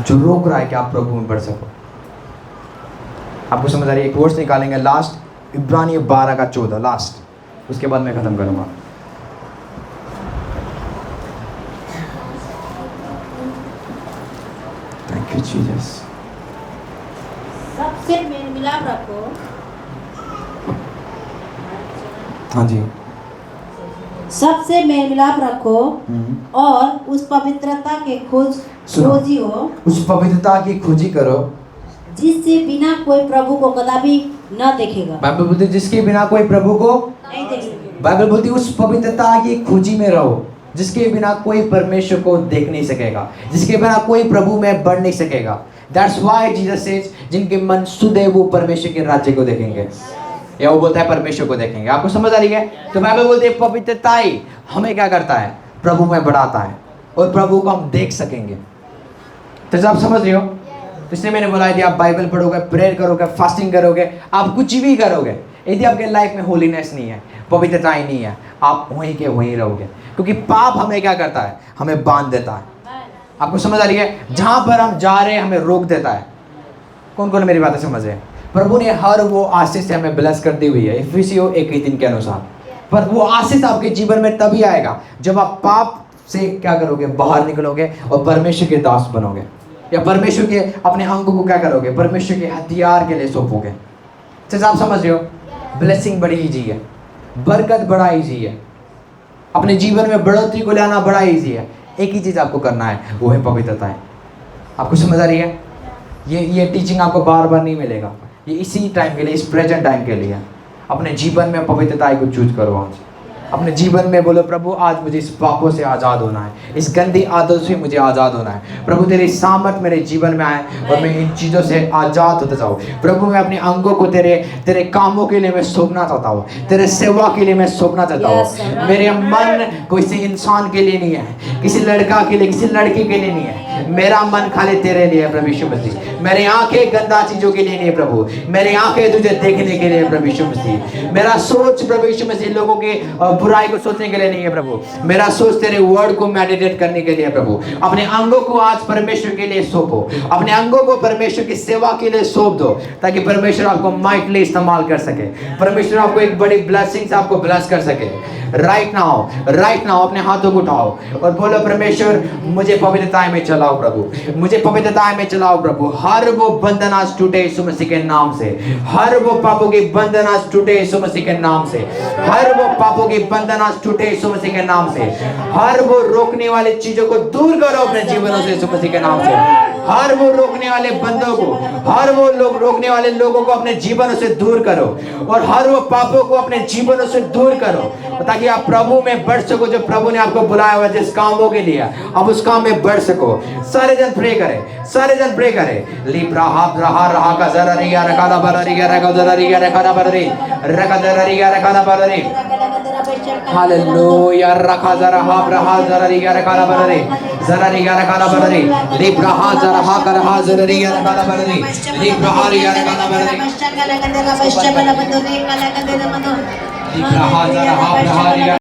जो रोक रहा है कि आप प्रभु में बढ़ सको। आपको समझ आ रही है? एक वर्स निकालेंगे लास्ट, इब्रानियों 12 का 14 लास्ट, उसके बाद मैं खत्म करूंगा। Thank you, Jesus. सबसे मेल मिलाप रखो। हाँ जी। सबसे मेल मिलाप रखो और उस पवित्रता के खोजी हो, उस पवित्रता की खोजी करो जिससे बिना कोई प्रभु को कदापि न देखेगा। बाइबल बोलती है जिसके बिना कोई प्रभु को नहीं देखेगा। बाइबल बोलती है उस पवित्रता की खोजी में रहो जिसके बिना कोई परमेश्वर को देख नहीं सकेगा, जिसके बिना कोई प्रभु में बढ़ नहीं सकेगा। That's why Jesus says जिनके मन शुद्ध है वो परमेश्वर के राज्य को देखेंगे, या वो बोलता है परमेश्वर को देखेंगे। आपको समझ आ रही है? तो बाइबल बोलती है पवित्रता ही हमें क्या करता है, प्रभु में बढ़ाता है और प्रभु को हम देख सकेंगे। तो आप समझ रहे हो? तो इसलिए मैंने बोला यदि आप बाइबल पढ़ोगे, प्रेयर करोगे, फास्टिंग करोगे, आप कुछ भी करोगे, यदि आपके लाइफ में होलीनेस नहीं है, पवित्रता ही नहीं है, आप वहीं के वहीं रहोगे। क्योंकि पाप हमें क्या करता है, हमें बांध देता है। आपको समझ आ रही है? जहाँ पर हम जा रहे हैं हमें रोक देता है। कौन कौन मेरी बातें समझ रहे हैं? प्रभु ने हर वो आशीष से हमें ब्लेस कर दी हुई है इफिसियों 1:3 के अनुसार। पर वो आशीष आपके जीवन में तभी आएगा जब आप पाप से क्या करोगे, बाहर निकलोगे और परमेश्वर के दास बनोगे, या परमेश्वर के अपने अंगों को क्या करोगे, परमेश्वर के हथियार के लिए सौंपोगे। जैसे आप समझ रहे हो? ब्लेसिंग बड़ी ईजी है, बरकत बड़ा ईजी है, अपने जीवन में बढ़ोतरी को लाना बड़ा ईजी है। एक ही चीज़ आपको करना है, वो है पवित्रता है। आपको समझ आ रही है? ये टीचिंग आपको बार बार नहीं मिलेगा, ये इसी टाइम के लिए, इस प्रेजेंट टाइम के लिए। अपने जीवन में पवित्रता को चूज करो आज। अपने जीवन में बोलो प्रभु आज मुझे इस पापों से आज़ाद होना है, इस गंदी आदतों से मुझे आज़ाद होना है। प्रभु तेरी सामर्थ मेरे जीवन में आए और मैं इन चीज़ों से आज़ाद होता जाऊँ। प्रभु मैं अपने अंगों को तेरे कामों के लिए मैं सौंपना चाहता हूँ, तेरे सेवा के लिए मैं सौंपना चाहता हूँ। मेरे मन किसी इंसान के लिए नहीं है, किसी लड़का के लिए, किसी लड़की के लिए नहीं है। मेरा मन खाली तेरे लिए है प्रभु यीशु मसीह। मेरी आंखें गंदा चीज़ों के लिए नहीं है प्रभु, मेरी आंखें तुझे देखने के लिए प्रभु यीशु मसीह। मेरा सोच प्रभु यीशु मसीह लोगों के बुराई को सोचने के लिए नहीं है प्रभु, मेरा सोच तेरे वर्ड को मेडिटेट करने के लिए प्रभु। अपने अंगों को आज परमेश्वर के लिए सौंपो, अपने अंगों को परमेश्वर की सेवा के लिए सौंप दो, ताकि परमेश्वर आपको माइटली इस्तेमाल कर सके, परमेश्वर आपको एक बड़ी ब्लेसिंग से आपको ब्लेस कर सके। राइट नाउ अपने हाथों को उठाओ और बोलो परमेश्वर मुझे पवित्रता में चलाओ प्रभु, मुझे पवित्रता में चलाओ प्रभु। हर वो बंधन आज टूटे यीशु मसीह के नाम से, हर वो पापों की बंधन आज टूटे यीशु मसीह के नाम से, हर वो पापों की बंधन आज टूटे यीशु मसीह के नाम से। हर वो रोकने वाली चीजों को दूर करो अपने जीवनों से यीशु मसीह के नाम से। हर वो रोकने वाले बंदों को, हर वो लोग रोकने वाले लोगों को अपने जीवनों से दूर करो और हर वो पापों को अपने जीवनों से दूर करो, ताकि आप प्रभु में बढ़ सको। जो प्रभु ने आपको बुलाया हुआ जिस कामों के लिए आप उस काम में बढ़ सको। सारे जन प्रे करें, सारे जन प्रे करें। लीब्रा हाथ रहा रहा का जरा रिया रखा दा बरा रिया रखा जरा रिया रखा दा बरा रे रखा जरा रिया रखा दा बरा रे। हालेलुया। रखा जरा हाथ रहा जरा रिया रखा दा बरा रे जरा रिया रखा दा बरा रे। लीब्रा हाथ जरा हा का रहा जरा रिया रखा दा बरा रे लीब्रा हा रिया रखा दा बरा रे। लीब्रा हाथ जरा हा रहा